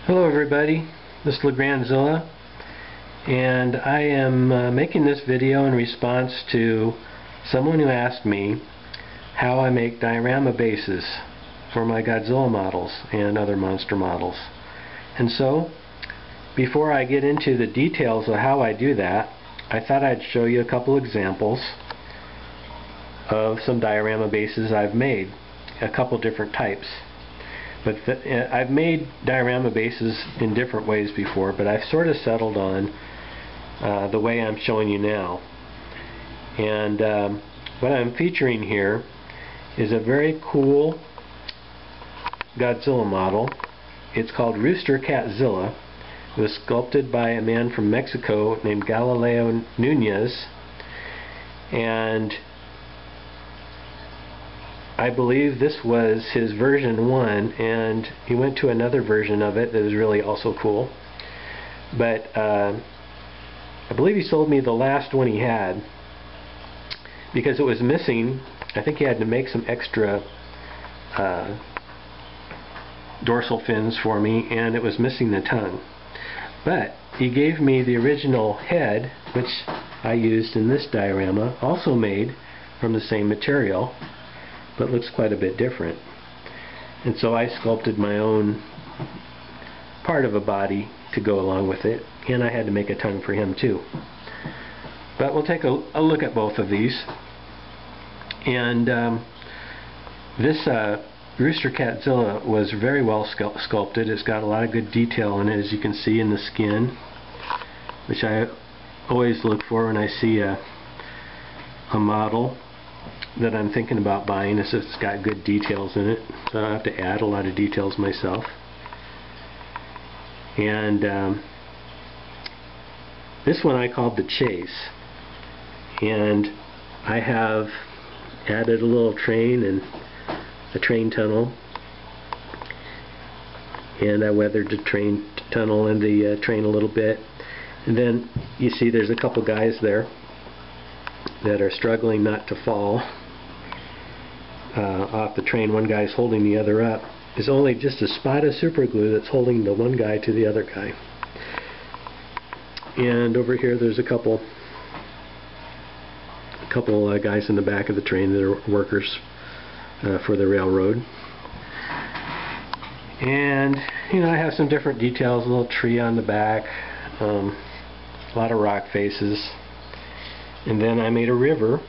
Hello everybody, this is LeGrandzilla, and I am making this video in response to someone who asked me how I make diorama bases for my Godzilla models and other monster models. And so, before I get into the details of how I do that, I thought I'd show you a couple examples of some diorama bases I've made, a couple different types. But I've made diorama bases in different ways before, but I've sort of settled on the way I'm showing you now. And what I'm featuring here is a very cool Godzilla model. It's called Roostercatzilla. It was sculpted by a man from Mexico named Galileo Nunez, and I believe this was his version 1, and he went to another version of it that was really also cool. But I believe he sold me the last one he had because it was missing. I think he had to make some extra dorsal fins for me, and it was missing the tongue. But he gave me the original head, which I used in this diorama, also made from the same material, but looks quite a bit different. And so I sculpted my own part of a body to go along with it, and I had to make a tongue for him too. But we'll take a look at both of these. And this Roostercatzilla was very well sculpted. It's got a lot of good detail in it, as you can see in the skin, which I always look for when I see a model that I'm thinking about buying, is it's got good details in it, so I don't have to add a lot of details myself. And this one I called the Chase, and I have added a little train and a train tunnel, and I weathered the train tunnel and the train a little bit, and then you see there's a couple guys there that are struggling not to fall off the train. One guy's holding the other up. There's only just a spot of super glue that's holding the one guy to the other guy. And over here there's a couple guys in the back of the train that are workers for the railroad. And you know, I have some different details, a little tree on the back, a lot of rock faces, and then I made a river,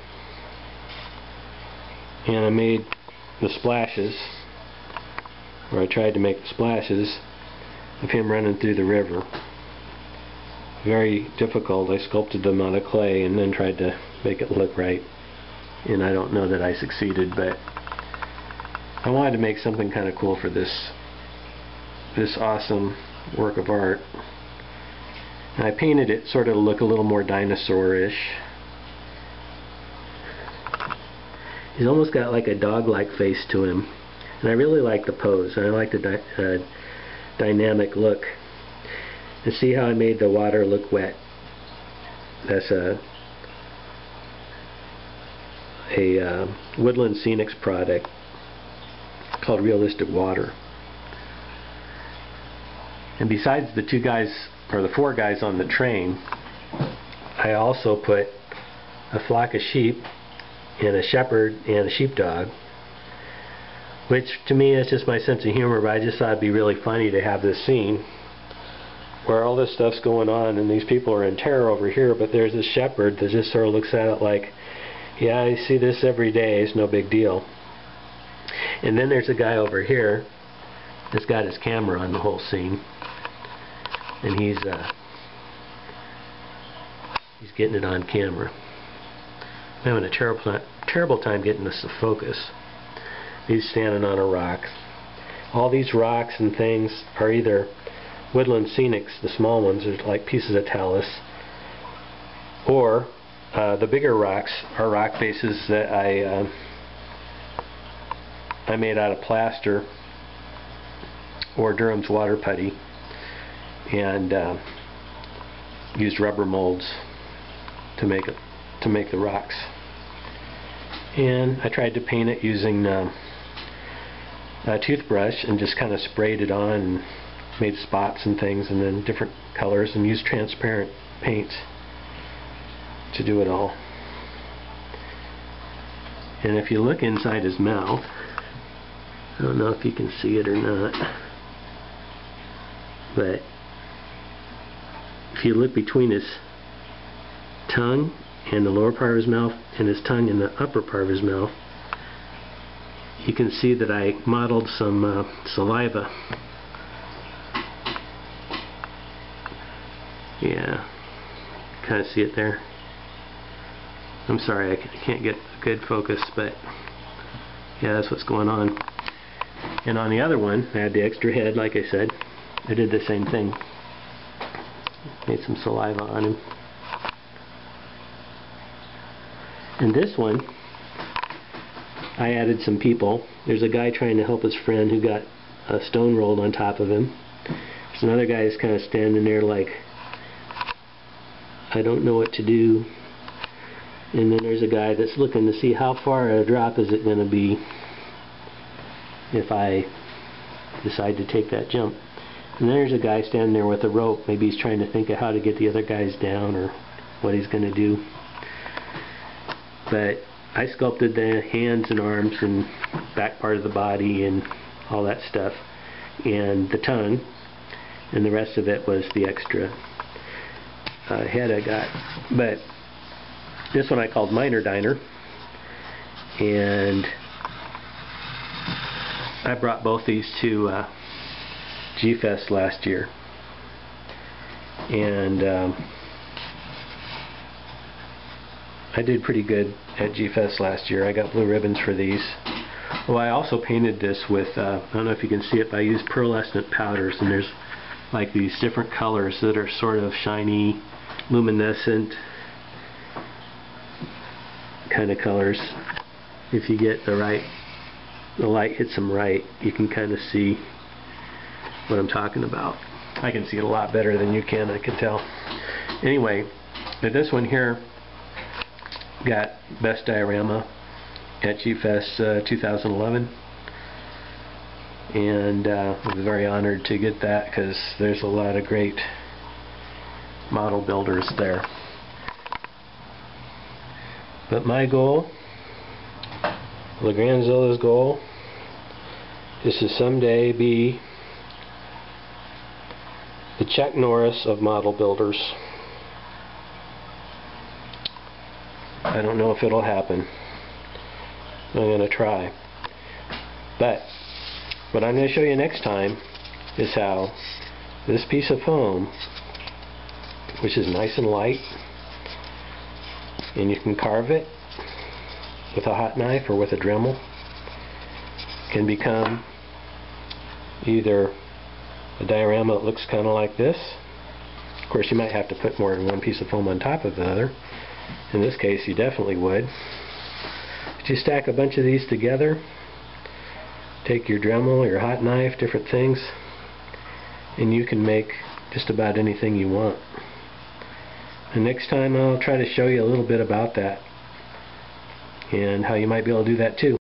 and I made the splashes, or I tried to make the splashes of him running through the river. Very difficult. I sculpted them out of clay and then tried to make it look right, and I don't know that I succeeded, but I wanted to make something kind of cool for this awesome work of art. And I painted it sort of to look a little more dinosaur-ish. He's almost got like a dog-like face to him, and I really like the pose, and I like the dynamic look. And see how I made the water look wet? That's a Woodland Scenics product called Realistic Water. And besides the two guys, or the four guys on the train, I also put a flock of sheep and a shepherd and a sheepdog, which to me is just my sense of humor, but I just thought it'd be really funny to have this scene where all this stuff's going on and these people are in terror over here, but there's this shepherd that just sort of looks at it like, yeah, I see this every day, it's no big deal. And then there's a guy over here that's got his camera on the whole scene, and he's getting it on camera. I'm having a terrible time getting this to focus. He's standing on a rock. All these rocks and things are either Woodland Scenics, the small ones are like pieces of talus, or the bigger rocks are rock faces that I made out of plaster or Durham's water putty, and used rubber molds to make the rocks. And I tried to paint it using a toothbrush and just kind of sprayed it on and made spots and things, and then different colors, and used transparent paints to do it all. And if you look inside his mouth, I don't know if you can see it or not, but if you look between his tongue and the lower part of his mouth and his tongue and the upper part of his mouth, you can see that I modeled some saliva. Yeah, kind of see it there. I'm sorry, I can't get a good focus, but yeah, that's what's going on. And on the other one, I had the extra head, like I said. I did the same thing. Made some saliva on him. And this one, I added some people. There's a guy trying to help his friend who got a stone rolled on top of him. There's another guy who's kind of standing there like, I don't know what to do. And then there's a guy that's looking to see how far a drop is it going to be if I decide to take that jump. And there's a guy standing there with a rope. Maybe he's trying to think of how to get the other guys down or what he's going to do. But I sculpted the hands and arms and back part of the body and all that stuff, and the tongue, and the rest of it was the extra head I got. But this one I called Minor Diner, and I brought both these to G-Fest last year, and I did pretty good at G-Fest last year. I got blue ribbons for these. Well, I also painted this with, I don't know if you can see it, but I used pearlescent powders, and there's like these different colors that are sort of shiny, luminescent kind of colors. If you get the light hits them right, you can kind of see what I'm talking about. I can see it a lot better than you can, I can tell. Anyway, but this one here got Best Diorama at G-Fest 2011, and I was very honored to get that because there's a lot of great model builders there. But my goal, LeGrandzilla's goal, is to someday be the Chuck Norris of model builders. I don't know if it'll happen. I'm going to try. But what I'm going to show you next time is how this piece of foam, which is nice and light, and you can carve it with a hot knife or with a Dremel, can become either a diorama that looks kind of like this. Of course, you might have to put more than one piece of foam on top of the other. In this case, you definitely would. But you stack a bunch of these together, take your Dremel, your hot knife, different things, and you can make just about anything you want. And next time I'll try to show you a little bit about that and how you might be able to do that too.